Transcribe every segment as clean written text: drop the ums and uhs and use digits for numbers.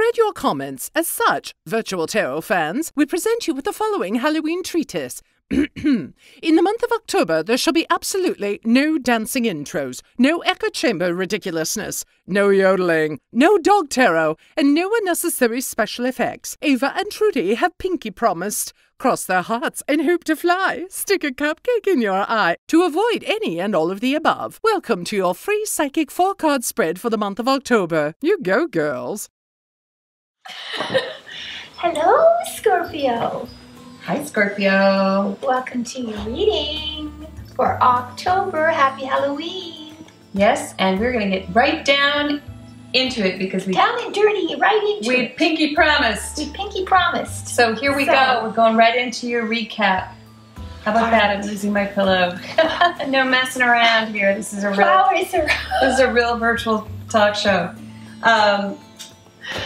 read your comments. As such, virtual tarot fans, we present you with the following Halloween treatise. In the month of October, there shall be absolutely no dancing intros, no echo chamber ridiculousness, no yodeling, no dog tarot, and no unnecessary special effects. Ava and Trudy have pinky promised. Cross their hearts and hope to fly. Stick a cupcake in your eye to avoid any and all of the above. Welcome to your free psychic 4-card spread for the month of October. You go, girls. Hello, Scorpio. Hi, Scorpio. Welcome to your reading for October. Happy Halloween. Yes, and we're going to get right down into it because we down and dirty, right into we it. pinky promised. We pinky promised. So here we go. We're going right into your recap. How about that? I'm losing my pillow. No messing around here. This is a real virtual talk show.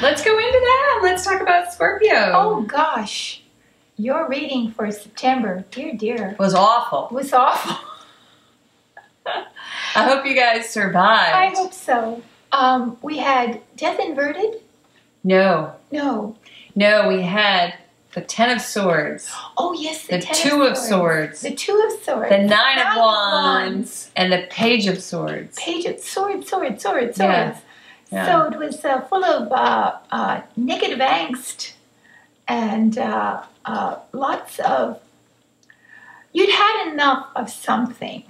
Let's go into that. Let's talk about Scorpio. Oh gosh. Your reading for September, dear, was awful. Was awful. I hope you guys survived. I hope so. We had Death Inverted? No. No. No, we had the Ten of Swords. Oh yes, the Two of Swords. The Two of Swords. The Nine of Wands. And the Page of Swords. Page of Swords. Yeah. Yeah. So it was full of negative angst and lots of, you'd had enough of something.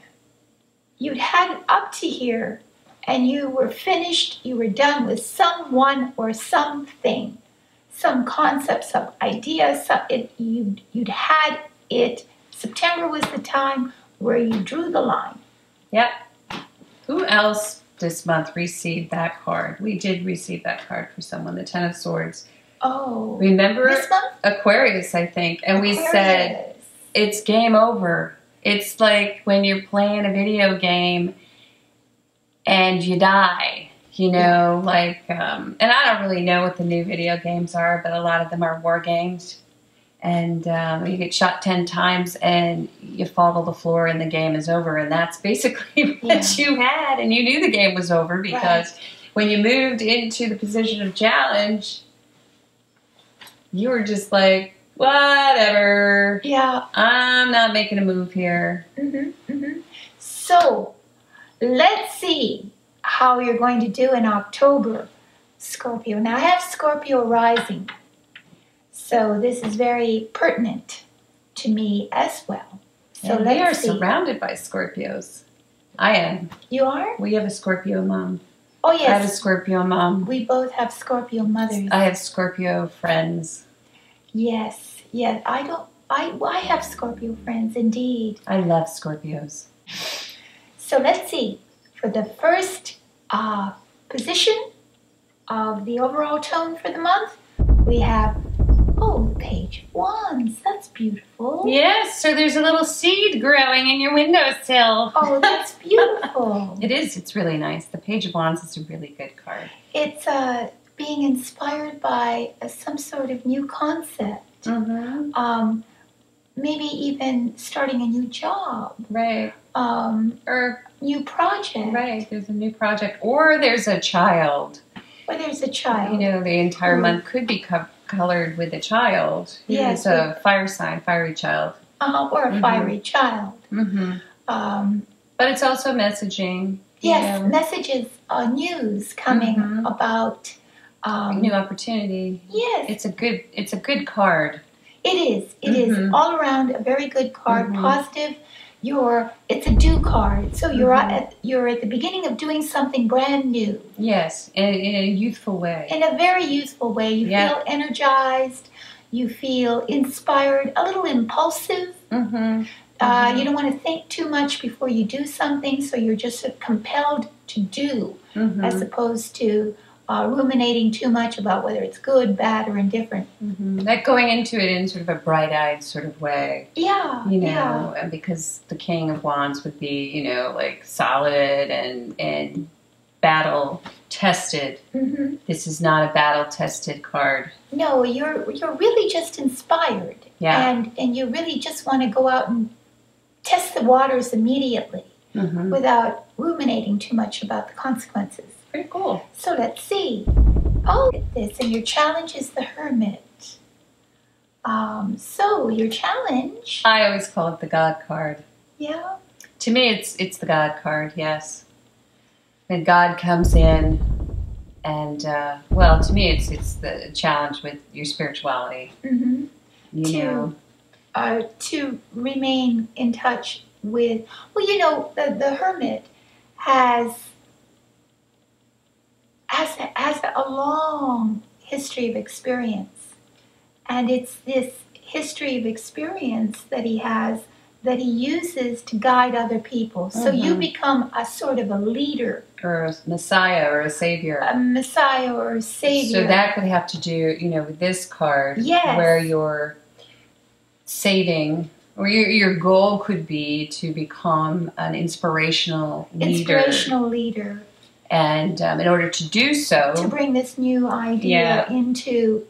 You'd had it up to here and you were finished, you were done with someone or something, some concept, some idea, you'd had it. September was the time where you drew the line. Yep. Who else this month received that card? We did receive that card for someone, the Ten of Swords. Oh. Remember? This month? Aquarius, I think. And Aquarius. We said, it's game over. It's like when you're playing a video game and you die, you know, like, and I don't really know what the new video games are, but a lot of them are war games. And you get shot 10 times and you fall to the floor and the game is over. And that's basically what you had. And you knew the game was over because when you moved into the position of challenge, you were just like, whatever. Yeah. I'm not making a move here. So, let's see how you're going to do in October, Scorpio. Now, I have Scorpio rising. So, this is very pertinent to me as well. So, we are surrounded by Scorpios. I am. You are? We have a Scorpio mom. Oh, yes. I have a Scorpio mom. We both have Scorpio mothers. I have Scorpio friends. Yes. I have Scorpio friends, indeed. I love Scorpios. So let's see. For the first position of the overall tone for the month, we have, Page of Wands. That's beautiful. Yes, so there's a little seed growing in your windowsill. Oh, that's beautiful. It is. It's really nice. The Page of Wands is a really good card. It's being inspired by some sort of new concept. Maybe even starting a new job. Right. Or new project. Right. There's a new project. Or there's a child. Or there's a child. You know, the entire month could be colored with a child. Yes. It's a fire sign, fiery child. Or a fiery child. But it's also messaging. Yes, messages, news coming about new opportunity. Yes, it's a good card. It is. It is all around a very good card. Positive. It's a do card. So you're at the beginning of doing something brand new. Yes, in a youthful way. In a very youthful way. You feel energized. You feel inspired. A little impulsive. You don't want to think too much before you do something, so you're just compelled to do, as opposed to ruminating too much about whether it's good, bad, or indifferent. Like going into it in sort of a bright-eyed sort of way. Yeah. You know, and because the King of Wands would be, you know, like solid and battle-tested. This is not a battle-tested card. No, you're really just inspired. Yeah. And you really just want to go out and test the waters immediately without ruminating too much about the consequences. Pretty cool. So let's see. Oh, look at this. And your challenge is the Hermit. So your challenge. I always call it the God card. Yeah. To me, it's the God card. Yes. And God comes in, and well, to me, it's the challenge with your spirituality. Mm-hmm. You know. To remain in touch with. Well, you know, the Hermit has a long history of experience, and it's this history of experience that he has that he uses to guide other people. So you become a sort of a leader. Or a messiah or a savior. A messiah or a savior. So that could have to do, you know, with this card, yes. where you're saving, or your goal could be to become an inspirational leader. Inspirational leader. And in order to do so, to bring this new idea into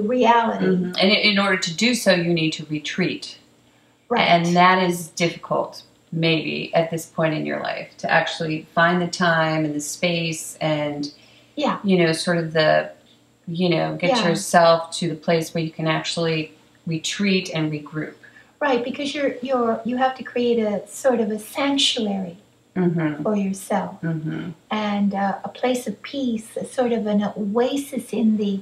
reality. And in order to do so, you need to retreat. Right. And that is difficult, maybe, at this point in your life, to actually find the time and the space and, you know, sort of the, you know, get yourself to the place where you can actually retreat and regroup. Right, because you have to create a sort of a sanctuary for yourself, and a place of peace, a sort of an oasis in the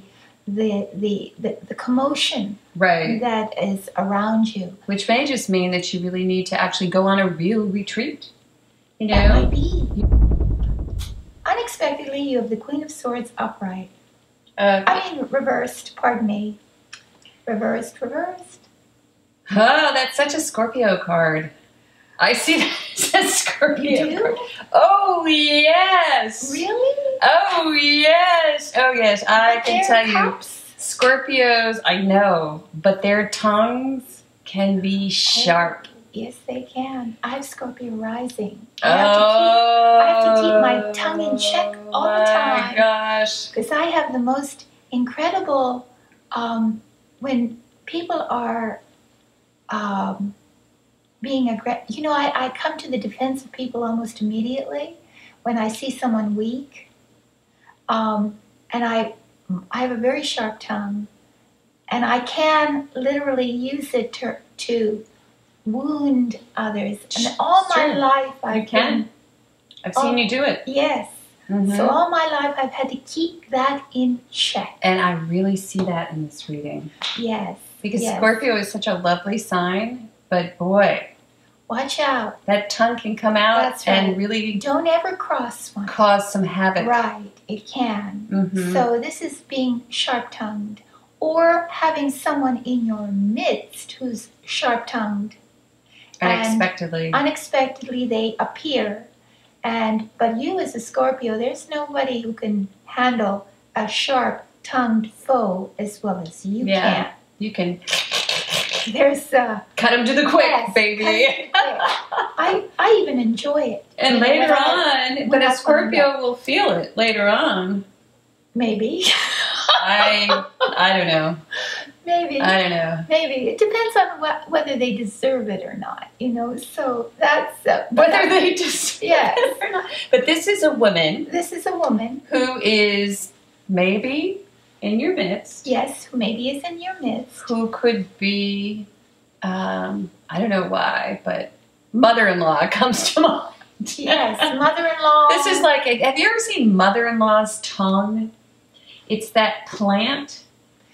commotion that is around you. Which may just mean that you really need to actually go on a real retreat. You know? That might be. Unexpectedly, you have the Queen of Swords upright. I mean, reversed, pardon me. Reversed. Oh, that's such a Scorpio card. I see that as a Scorpio card. Oh, yes. Really? Oh, yes. Oh, yes. I can tell you. Scorpios, I know, but their tongues can be sharp. Yes, they can. I have Scorpio rising. I have to keep my tongue in check all the time. Oh, my gosh. Because I have the most incredible, when people are being aggressive, you know, I come to the defense of people almost immediately when I see someone weak. And I have a very sharp tongue, and I can literally use it to wound others. And all my life I've seen you do it. Yes. So all my life I've had to keep that in check. And I really see that in this reading. Yes. Because Scorpio is such a lovely sign, but boy, watch out. That tongue can come out and really don't ever cross one. Cause some havoc. Right, it can. So this is being sharp-tongued, or having someone in your midst who's sharp-tongued. Unexpectedly. Unexpectedly they appear. But you as a Scorpio, there's nobody who can handle a sharp-tongued foe as well as you can. You can. There's cut him to the quick, baby. I even enjoy it. And later on, but a Scorpio will feel it later on. Maybe. I don't know. Maybe. I don't know. Maybe. It depends on whether they deserve it or not, you know. So that's whether they deserve it or not. But this is a woman. This is a woman who is maybe in your midst. Yes, who maybe is in your midst. Who could be, I don't know why, but mother-in-law comes to mind. Yes, mother-in-law. This is like, have you ever seen mother-in-law's tongue? It's that plant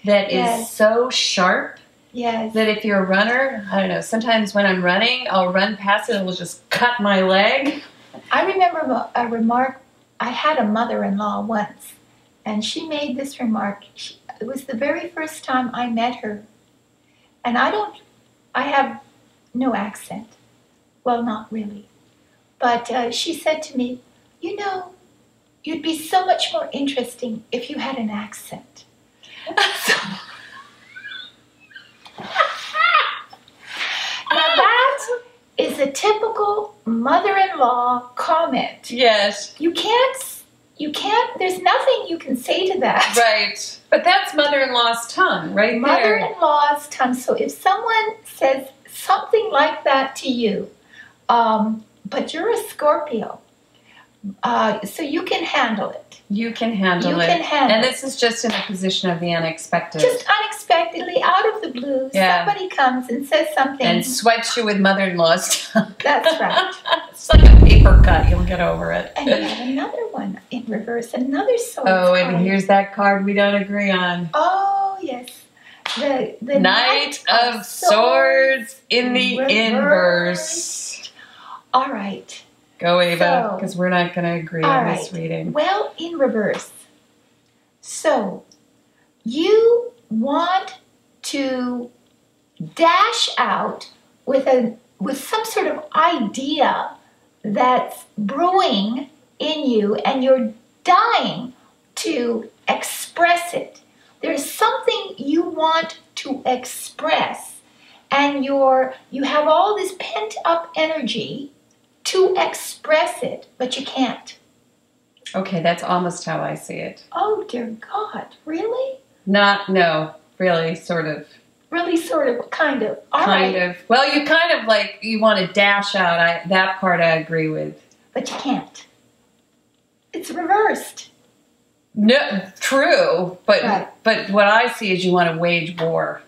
that is so sharp that if you're a runner, I don't know, sometimes when I'm running, I'll run past it and it will just cut my leg. I remember a remark, I had a mother-in-law once, and she made this remark. It was the very first time I met her. And I have no accent. Well, not really. But she said to me, you know, you'd be so much more interesting if you had an accent. Now that is a typical mother-in-law comment. Yes. You can't, there's nothing you can say to that. Right. But that's mother-in-law's tongue, right there. Mother-in-law's tongue. So if someone says something like that to you, but you're a Scorpio, So you can handle it. You can handle it. And this is just in a position of the unexpected. Just unexpectedly, out of the blue, somebody comes and says something. And swipes you with mother-in-law stuff. That's right. It's like a paper cut. You'll get over it. And you have another one in reverse, another sword. Oh, and here's that card we don't agree on. Oh, yes. The Knight of Swords in the inverse. All right. Go, Ava, because we're not going to agree on this reading. Well, in reverse. So, you want to dash out with some sort of idea that's brewing in you, and you're dying to express it. There's something you want to express, and you have all this pent-up energy to express it, but you can't. Okay, that's almost how I see it. Oh, dear God. Really? No, really, sort of. Really, sort of, kind of. All kind right. of. Well, you kind of like, you want to dash out. That part I agree with. But you can't. It's reversed. No, true. But what I see is you want to wage war.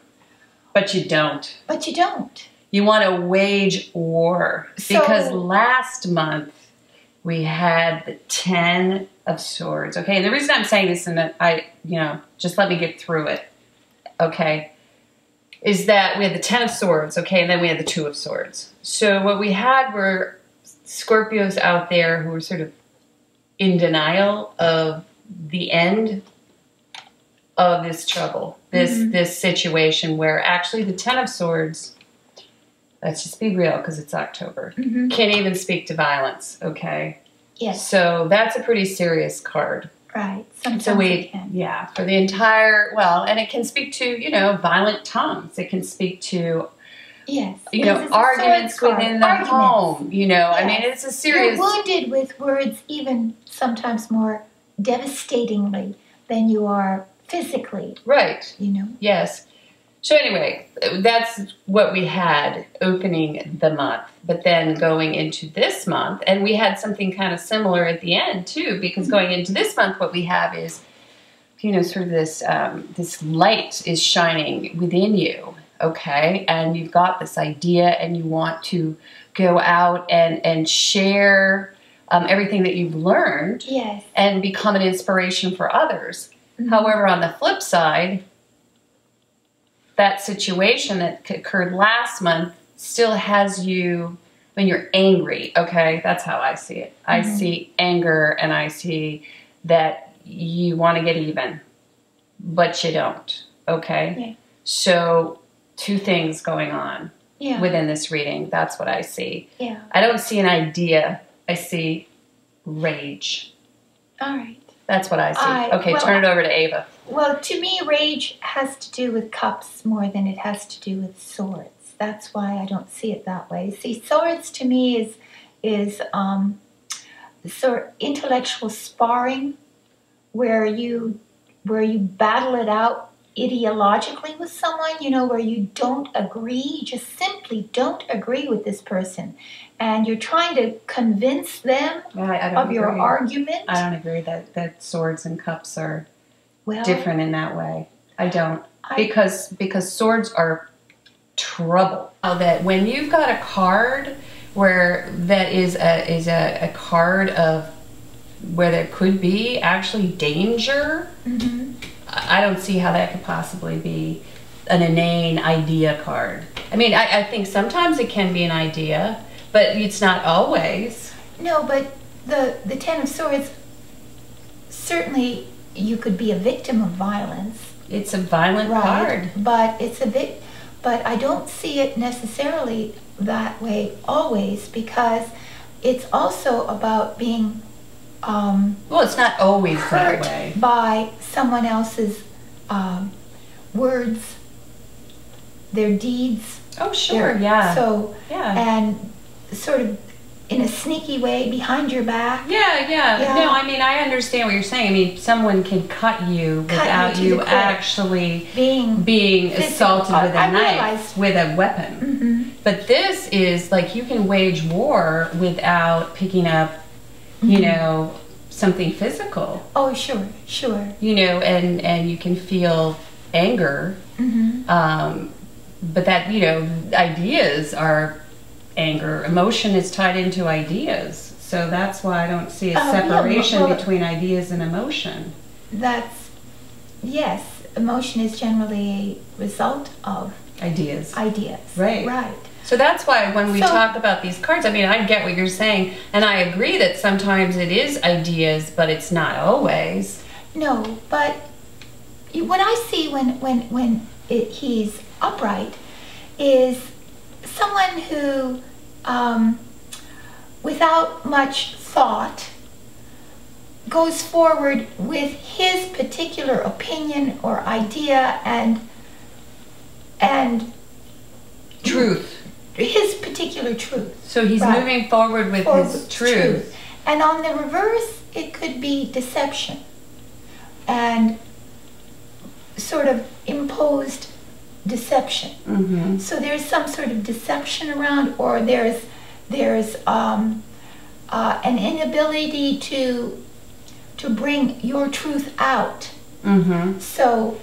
But you don't. But you don't. You want to wage war. Because last month we had the 10 of Swords. Okay, and the reason I'm saying this, and that just let me get through it. Okay, is that we had the 10 of Swords. Okay, and then we had the 2 of Swords. So what we had were Scorpios out there who were sort of in denial of the end of this trouble, this situation where actually the 10 of Swords, let's just be real because it's October, can't even speak to violence, okay? Yes. So that's a pretty serious card. Right. Sometimes it can. Yeah, for the entire, and it can speak to, violent tongues. It can speak to, arguments within the home, Yes. I mean, it's a serious... You're wounded with words even sometimes more devastatingly than you are physically. Right. Yes. So anyway, that's what we had opening the month. But then going into this month, and we had something kind of similar at the end too, because going into this month, what we have is, sort of this light is shining within you, okay? And you've got this idea and you want to go out and share everything that you've learned, yes, and become an inspiration for others. However, on the flip side, that situation that occurred last month still has you, when you're angry, okay? That's how I see it. I see anger, and I see that you want to get even, but you don't, okay? Yeah. So 2 things going on within this reading. That's what I see. Yeah. I don't see an idea. I see rage. All right. That's what I see. Okay, turn it over to Ava. Well, to me, rage has to do with cups more than it has to do with swords. That's why I don't see it that way. See, swords to me is sort of intellectual sparring, where you battle it out ideologically with someone, where you don't agree, you just simply don't agree with this person, and you're trying to convince them of your argument. I don't agree that swords and cups are different in that way. I don't, because swords are trouble. That when you've got a card where that is a card of where there could be actually danger, I don't see how that could possibly be an inane idea card. I mean, I think sometimes it can be an idea, but it's not always. No, but the 10 of Swords, certainly you could be a victim of violence. It's a violent card. But but I don't see it necessarily that way always, because it's also about being well, it's not always that way. By someone else's words, their deeds. Oh, sure, yeah. So, and sort of in a sneaky way behind your back. Yeah. No, I mean, I understand what you're saying. I mean, someone can cut you without you actually being assaulted with a knife, with a weapon. But this is like you can wage war without picking up you know, something physical. Oh, sure, sure. You know, and you can feel anger. But that, you know, ideas are anger. Emotion is tied into ideas. So that's why I don't see a separation between ideas and emotion. Yes, emotion is generally a result of ideas. Right. So that's why when we talk about these cards, I mean, I get what you're saying, and I agree that sometimes it is ideas, but it's not always. No, but what I see when he's upright is someone who, without much thought, goes forward with his particular opinion or idea and truth. His particular truth. So he's moving forward with his truth. And on the reverse, it could be deception and sort of imposed deception. So there's some sort of deception around, or there's an inability to bring your truth out. So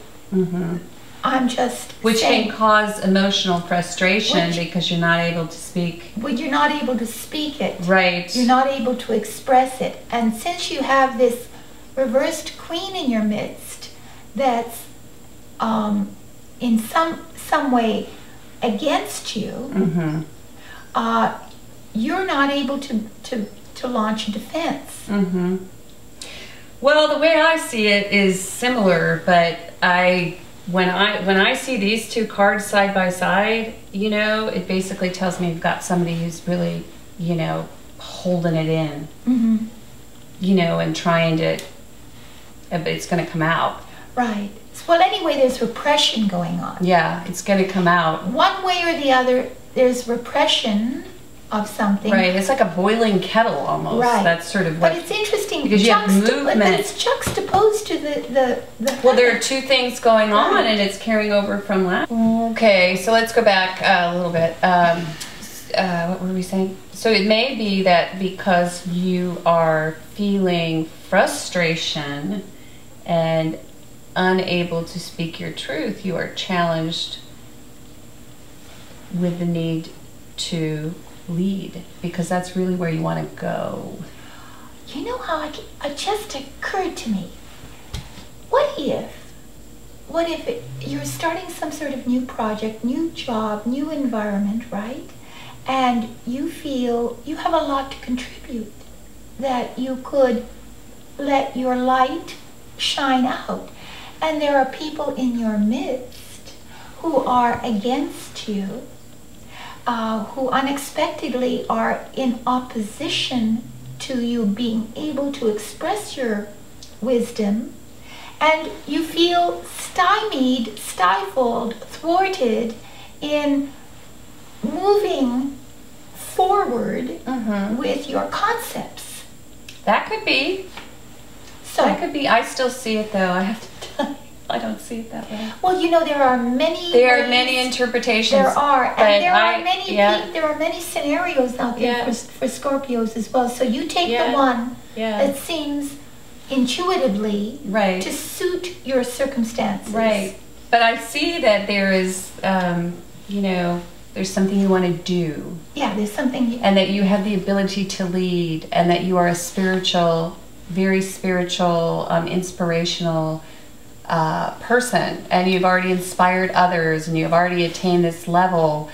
I'm just which saying, can cause emotional frustration because you're not able to speak. Well, you're not able to speak it. Right. You're not able to express it. And since you have this reversed queen in your midst that's in some way against you, you're not able to launch a defense. Well, the way I see it is similar, but when I see these two cards side by side, you know, it basically tells me you've got somebody who's really, you know, holding it in, you know, and trying to, it's going to come out. Right. Well, anyway, there's repression going on. Yeah, it's going to come out. One way or the other, there's repression of something. Right, it's like a boiling kettle almost. Right. That's sort of what... But it's interesting because you have movement. But it's juxtaposed to the well, there are two things going on, and it's carrying over from last. Okay, so let's go back a little bit. What were we saying? So it may be that because you are feeling frustration and unable to speak your truth, you are challenged with the need to lead, because that's really where you want to go. You know how it just occurred to me, what if you're starting some sort of new project, new job, new environment, right? And you feel you have a lot to contribute, that you could let your light shine out. And there are people in your midst who are against you, who unexpectedly are in opposition to you being able to express your wisdom, and you feel stymied, stifled, thwarted in moving forward with your concepts. That could be. So that could be. I still see it though. I have to tell you, I don't see it that way. Well, you know, there are many. There are many interpretations. There are, and there are many scenarios out there for Scorpios as well. So you take the one that seems intuitively to suit your circumstances. Right. But I see that there is, you know, there's something you want to do. Yeah, there's something. And that you have the ability to lead, and that you are a spiritual, very spiritual, inspirational person, and you've already inspired others, and you've already attained this level,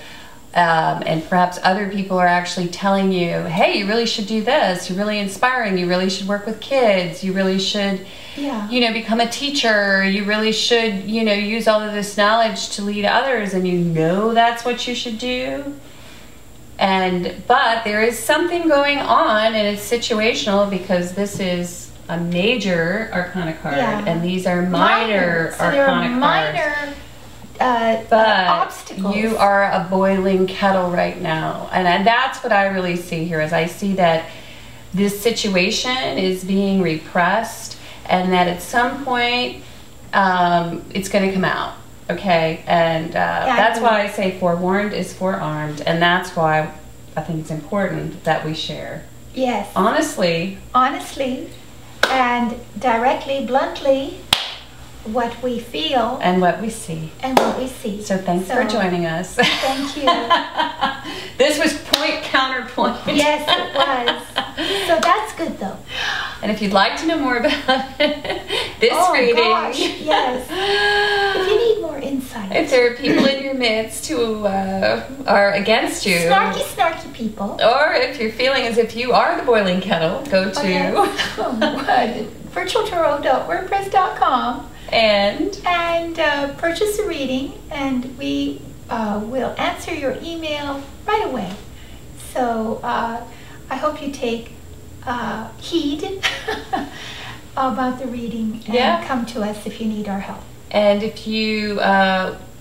and perhaps other people are actually telling you, hey, you really should do this, you're really inspiring, you really should work with kids, you really should, you know, become a teacher, you really should, you know, use all of this knowledge to lead others, and you know that's what you should do. But there is something going on, and it's situational, because this is a major arcana card, and these are minor arcana cards. But obstacles. You are a boiling kettle right now, and that's what I really see here. Is I see that this situation is being repressed, and that at some point it's going to come out. Okay, and that's why I say forewarned is forearmed, and that's why I think it's important that we share. Yes. Honestly. Honestly and directly, bluntly, what we feel. And what we see. And what we see. So thanks for joining us. Thank you. This was point counterpoint. Yes, it was. So that's good though. And if you'd like to know more about this reading. Gosh, yes. If you need more insight. If there are people in your midst who are against you. Snarky people. Or if you're feeling as if you are the boiling kettle, go to virtualtarot.wordpress.com and purchase a reading, and we will answer your email right away. So I hope you take heed about the reading and come to us if you need our help. And if you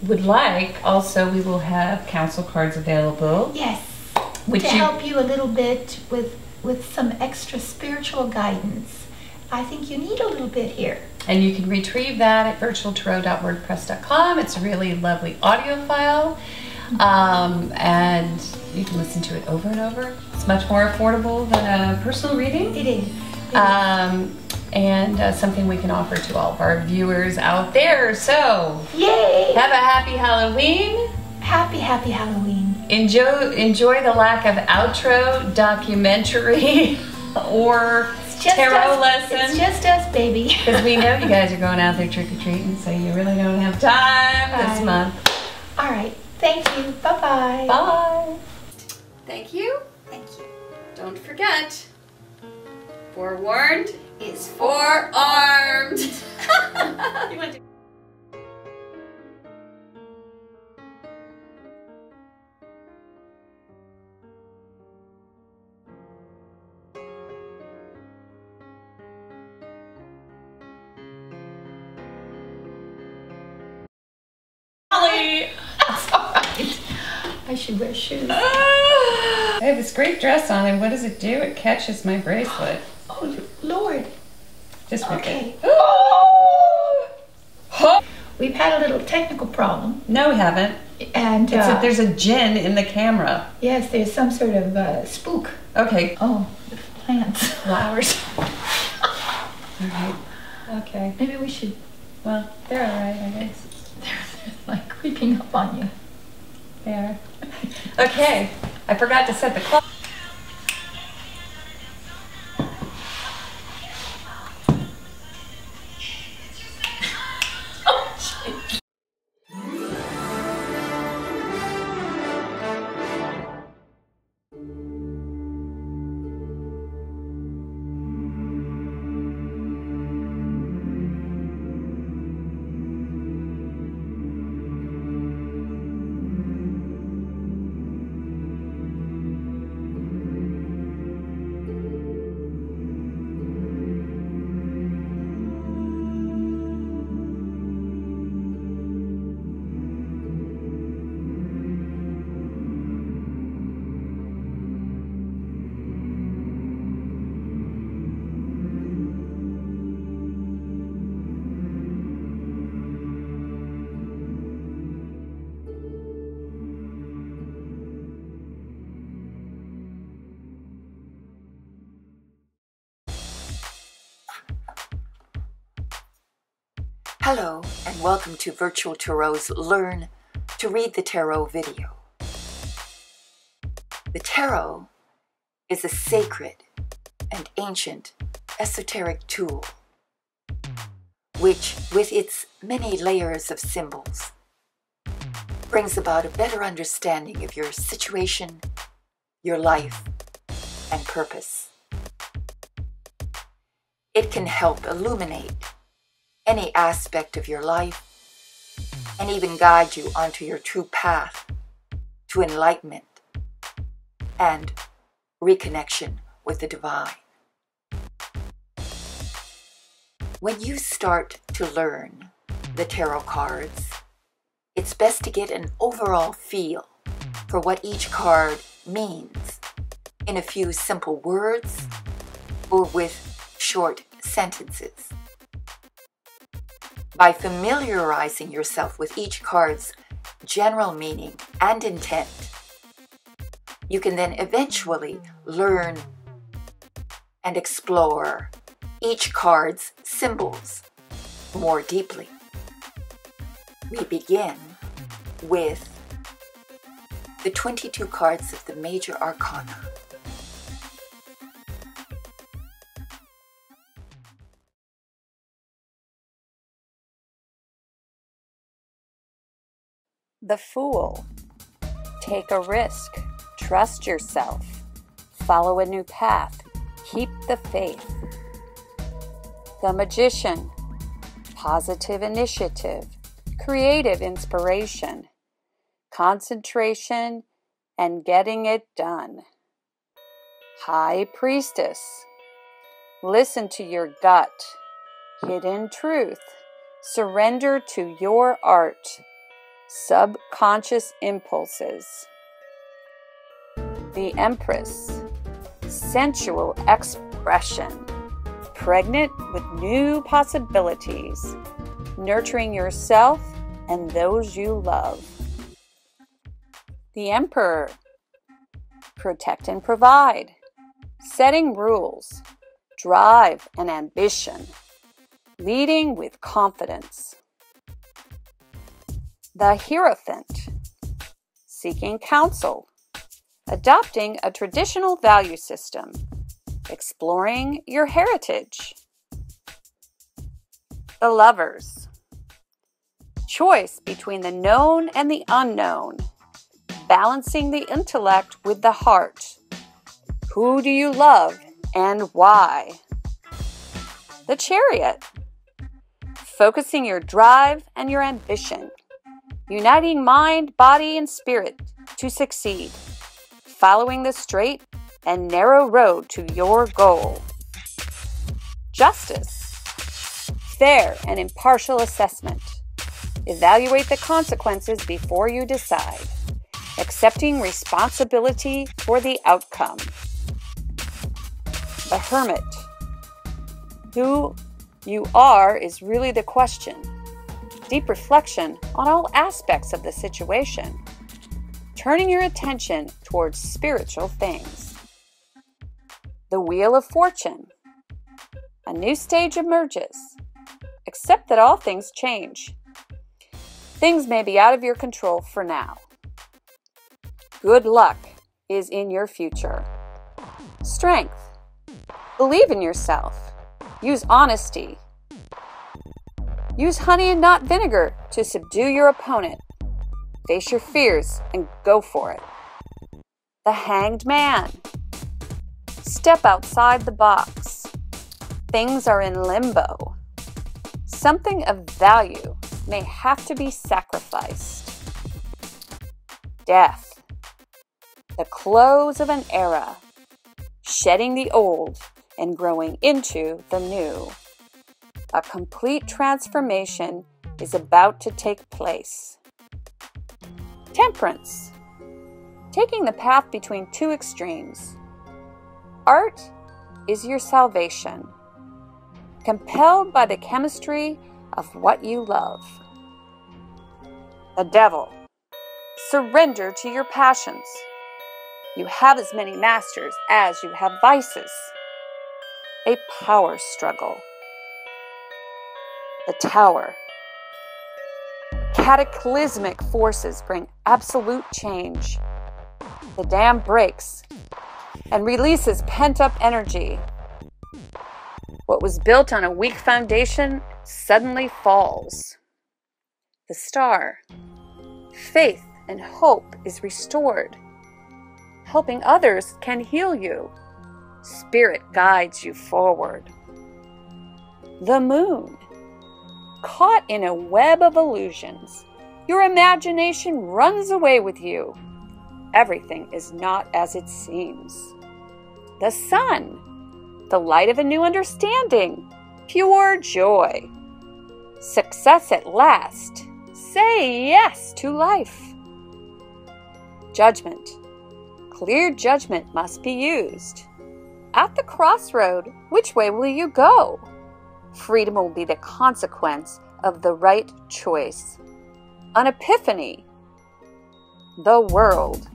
would like, also we will have counsel cards available. Yes, to help you a little bit with some extra spiritual guidance. I think you need a little bit here. And you can retrieve that at virtualtarot.wordpress.com. It's a really lovely audio file. And you can listen to it over and over. It's much more affordable than a personal reading. It is. And something we can offer to all of our viewers out there. So, yay! Have a happy Halloween. Happy Halloween. Enjoy the lack of outro, documentary, or tarot lesson. It's just us, baby. Because we know you guys are going out there trick-or-treating, so you really don't have time this month. All right. Thank you. Bye-bye. Bye. Thank you. Thank you. Don't forget, forewarned is forearmed. You want to That's all right. I should wear shoes. I have this great dress on, and what does it do? It catches my bracelet. Oh, Lord. Just okay. Oh. We've had a little technical problem. No, we haven't. And there's a djinn in the camera. Yes, there's some sort of spook. Okay. Oh, the plants. Flowers. All right. Okay. Maybe we should. Well, they're all right, I guess. They're like creeping up on you. They are. Okay. I forgot to set the clock. Hello, and welcome to Virtual Tarot's Learn to Read the Tarot video. The tarot is a sacred and ancient esoteric tool, which, with its many layers of symbols, brings about a better understanding of your situation, your life, and purpose. It can help illuminate any aspect of your life and even guide you onto your true path to enlightenment and reconnection with the divine. When you start to learn the tarot cards, it's best to get an overall feel for what each card means in a few simple words or with short sentences. By familiarizing yourself with each card's general meaning and intent, you can then eventually learn and explore each card's symbols more deeply. We begin with the 22 cards of the Major Arcana. The Fool. Take a risk. Trust yourself. Follow a new path. Keep the faith. The Magician. Positive initiative. Creative inspiration. Concentration and getting it done. High Priestess. Listen to your gut. Hidden truth. Surrender to your art. Subconscious impulses. The Empress. Sensual expression. Pregnant with new possibilities. Nurturing yourself and those you love. The Emperor. Protect and provide. Setting rules. Drive and ambition. Leading with confidence. The Hierophant. Seeking counsel. Adopting a traditional value system. Exploring your heritage. The Lovers. Choice between the known and the unknown. Balancing the intellect with the heart. Who do you love and why? The Chariot. Focusing your drive and your ambition. Uniting mind, body, and spirit to succeed. Following the straight and narrow road to your goal. Justice. Fair and impartial assessment. Evaluate the consequences before you decide. Accepting responsibility for the outcome. The Hermit. Who you are is really the question. Deep reflection on all aspects of the situation. Turning your attention towards spiritual things. The Wheel of Fortune. A new stage emerges. Accept that all things change. Things may be out of your control for now. Good luck is in your future. Strength. Believe in yourself. Use honesty. Use honey and not vinegar to subdue your opponent. Face your fears and go for it. The Hanged Man. Step outside the box. Things are in limbo. Something of value may have to be sacrificed. Death. The close of an era. Shedding the old and growing into the new. A complete transformation is about to take place. Temperance. Taking the path between two extremes. Art is your salvation. Compelled by the chemistry of what you love. The Devil. Surrender to your passions. You have as many masters as you have vices. A power struggle. The Tower. Cataclysmic forces bring absolute change. The dam breaks and releases pent-up energy. What was built on a weak foundation suddenly falls. The Star. Faith and hope is restored. Helping others can heal you. Spirit guides you forward. The Moon. Caught in a web of illusions, your imagination runs away with you. Everything is not as it seems. The Sun. The light of a new understanding. Pure joy. Success at last. Say yes to life. Judgment. Clear judgment must be used. At the crossroad, which way will you go? Freedom will be the consequence of the right choice. An epiphany. The World.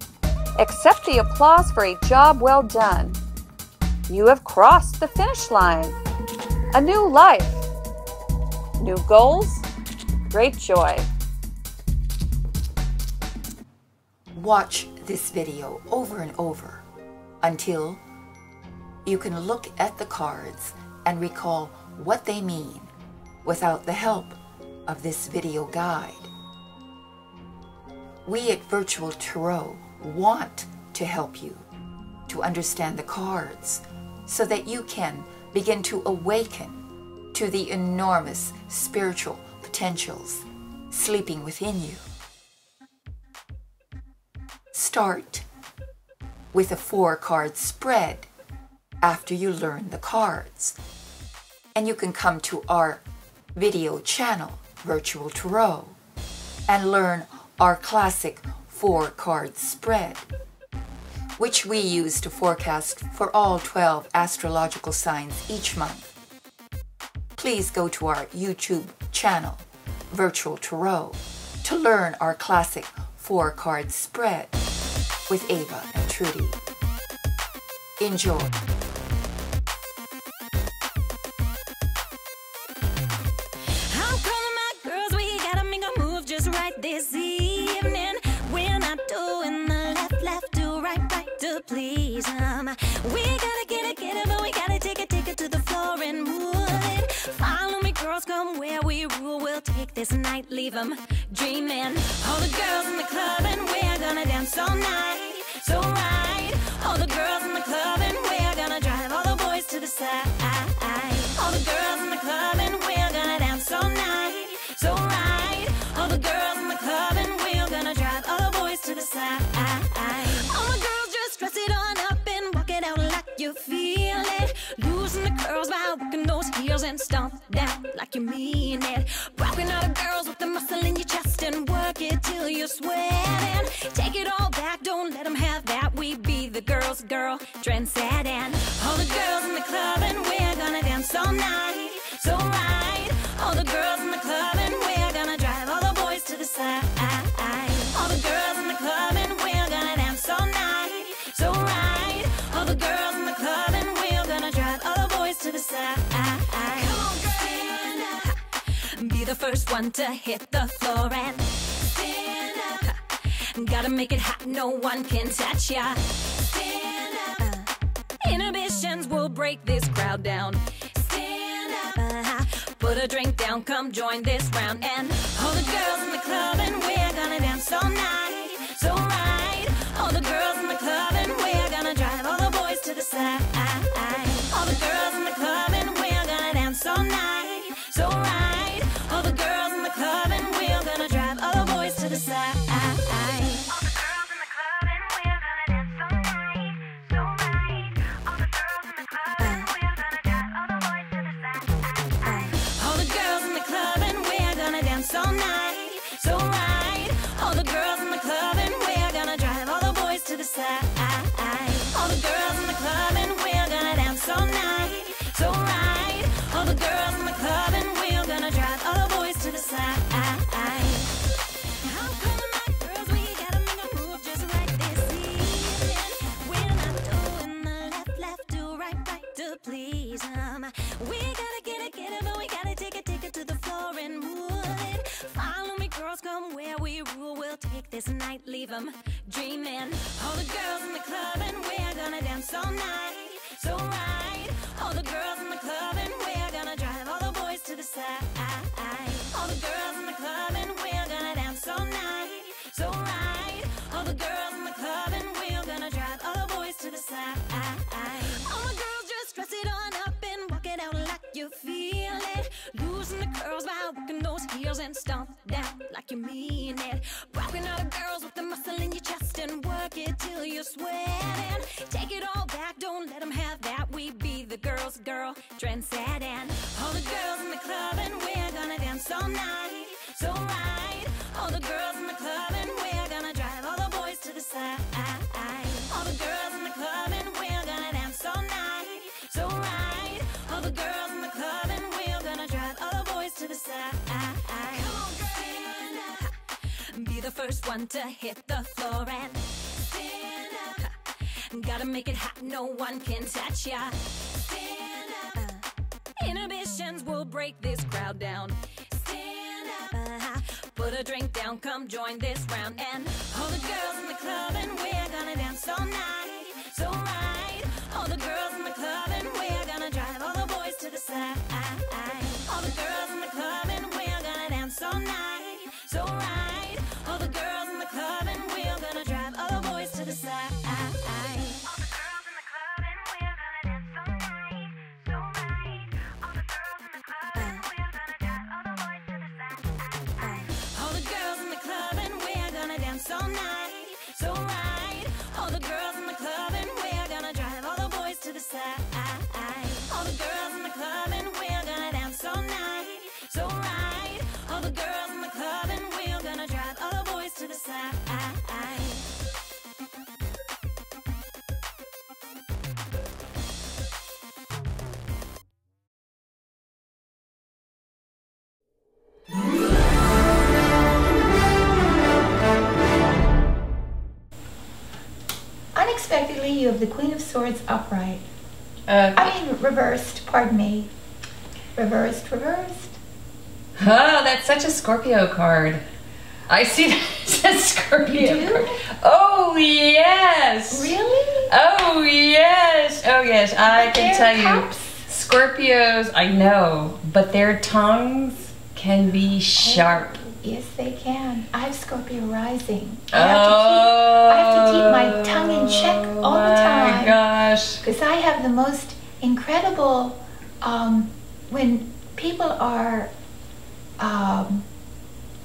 Accept the applause for a job well done. You have crossed the finish line. A new life. New goals. Great joy. Watch this video over and over until you can look at the cards and recall what they mean without the help of this video guide. We at Virtual Tarot want to help you to understand the cards so that you can begin to awaken to the enormous spiritual potentials sleeping within you. Start with a 4-card spread after you learn the cards. And you can come to our video channel, Virtual Tarot, and learn our classic 4-card spread, which we use to forecast for all 12 astrological signs each month. Please go to our YouTube channel, Virtual Tarot, to learn our classic 4-card spread with Ava and Trudy. Enjoy. This evening, we're not doing the left, do right, to please. We gotta get it, but we gotta take it to the floor and move it. Follow me, girls, come where we rule. We'll take this night, leave them dreaming. All the girls in the club and we're gonna dance all night, so right. All the girls in the club and we're gonna drive all the boys to the side. All the girls in the club and we're gonna dance all night, so right. All the girls in the club and we're gonna drive all the boys to the side. All the girls just dress it on up and walk it out like you feel it. Losing the curls by working those heels and stomp down like you mean it. Rocking all the girls with the muscle in your chest and work it till you're sweating. Take it all back, don't let them have that. We be the girls' girl, trendsetting. All the girls in the club and we're gonna dance all night, so right. All the girls in the club and we're gonna drive all the boys to the side. All the girls in the club and we're gonna dance all night, so right. All the girls in the club and we're gonna drive all the boys to the side. Come on, stand up. Be the first one to hit the floor and stand up. Gotta make it hot, no one can touch ya. Stand up. Inhibitions will break this crowd down. Stand up. Put a drink down, come join this round. And all the girls in the club and we're gonna dance all night, so right. All the girls in the club and we're gonna drive all the boys to the side. All the girls in the club and we're gonna dance all night, so right. All the girls in the club and we're gonna drive all the boys to the side. All the girls in the club and we're gonna dance all night, so right. All the girls in the club and we're gonna drive all the boys to the side. All the girls in the club and we're gonna dance all night, so right. All the girls in the club and we're gonna drive all the boys to the side. All the girls in the club and we're gonna dance all night, so right. All the girls in the club and we're gonna drive all the boys to the side. How come my girls, we gotta make a move just right this evening? We're not doing the left, do right, to please. We gotta get it, but we gotta take it to the floor and move it. Follow me, girls, come where we rule. We'll take this night, leave them dreaming. All the girls in the club and we're gonna dance all night, so right. All the girls in the club and we're gonna drive all the boys to the side. All the girls in the club and we're gonna dance all night, so right. All the girls in the club and we're gonna drive all the boys to the side. All the girls just dress it on up and walk it out like you feel it. Losing the curls by working those heels and stomp down like you mean it. Rocking all the girls with the muscle in your chest and work it till you're sweating. Take it all back, don't let them have that. We be the girls' girl, trendsetting. All the girls in the club and we're gonna dance all night, so right. All the girls in the club and we're gonna drive all the boys to the side. All the girls in the club and we're gonna dance all night, so right. All the girls in the club and we're gonna drive all the boys to the side. Come on, stand up. Be the first one to hit the floor and stand up. Gotta make it hot, no one can touch ya. Stand up. Inhibitions will break this crowd down. Stand up. Put a drink down, come join this round. And all the girls in the club, and we're gonna dance all night. So right, all the girls in the club, and we're gonna drive all the boys to the side. All the girls in the club, and we're gonna dance all night. So right, all the girls in the club, and we're gonna drive all the boys to the side. All the girls in the club, and we're gonna dance all night. So right, all the girls in the club, and we're gonna drive all the boys to the side. All the girls in the club, and we're gonna dance all night. So right, all the girls in the club, and we're gonna drive all the boys to the side. All the girls in the club, and we're gonna dance all night. So right, all the girls in the club, and we're gonna drive all the boys to the side. Unexpectedly, you have the Queen of Swords upright. Reversed, pardon me. Reversed. Oh, that's such a Scorpio card. I see that as a Scorpio card. Oh, yes. Really? Oh, yes. Oh, yes. I can tell you. Cups. Scorpios, I know, but their tongues can be sharp. Yes, they can. I have Scorpio rising. I have to keep my tongue in check all the time. Oh my gosh. Because I have the most incredible, when people are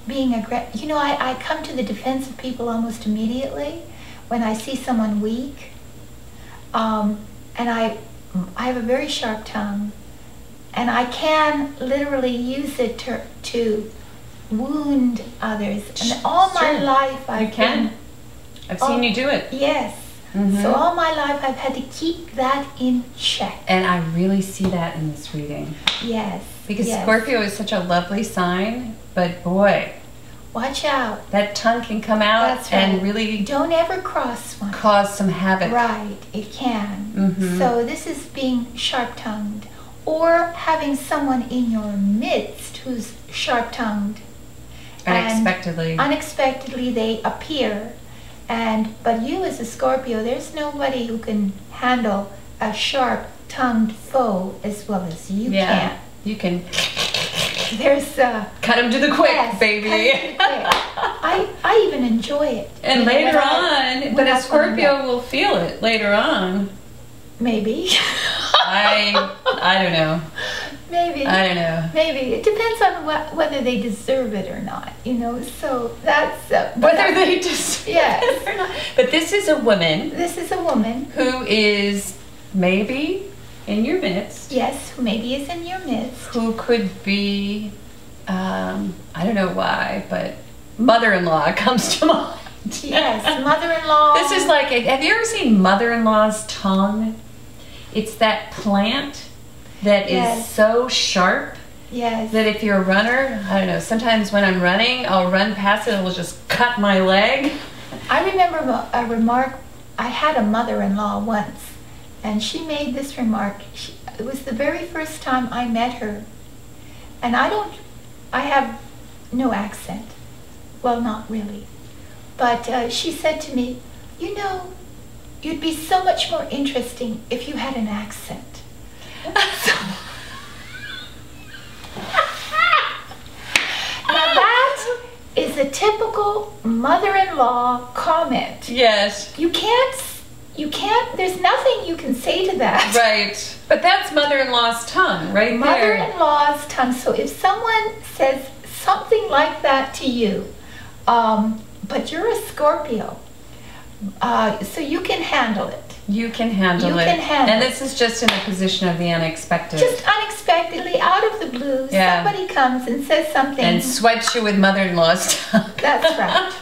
being aggressive, you know, I come to the defense of people almost immediately when I see someone weak. And I have a very sharp tongue, and I can literally use it to wound others. And all my life I've seen you do it. Yes. So all my life I've had to keep that in check. And I really see that in this reading. Yes. Because Scorpio is such a lovely sign, but boy, watch out. That tongue can come out and really don't ever cross one. Cause some havoc. Right, it can. So this is being sharp-tongued, or having someone in your midst who's sharp-tongued. Unexpectedly. Unexpectedly they appear. But you as a Scorpio, there's nobody who can handle a sharp-tongued foe as well as you can. You can. There's cut him to the quick, baby. Cut him to the quick. I even enjoy it. And later on, but a Scorpio will feel it later on. Maybe. I don't know. Maybe. I don't know. Maybe. It depends on whether they deserve it or not, you know. So that's... whether they deserve it or not. But this is a woman. This is a woman. Who is maybe in your midst. Yes, who maybe is in your midst. Who could be, I don't know why, but mother-in-law comes to mind. Yes, mother-in-law. This is like, have you ever seen mother-in-law's tongue? It's that plant that is so sharp that if you're a runner, I don't know, sometimes when I'm running, I'll run past it and it will just cut my leg. I remember a remark, I had a mother-in-law once, and she made this remark. It was the very first time I met her, and I have no accent. Well, not really. But she said to me, you know, you'd be so much more interesting if you had an accent. Now that is a typical mother-in-law comment. Yes. You can't, there's nothing you can say to that. Right. But that's mother-in-law's tongue, right? Mother-in-law's tongue. So if someone says something like that to you, but you're a Scorpio, so you can handle it. You can handle it. And this is just in the position of the unexpected. Just unexpectedly, out of the blue, somebody comes and says something. And swipes you with mother-in-law's tongue. That's right.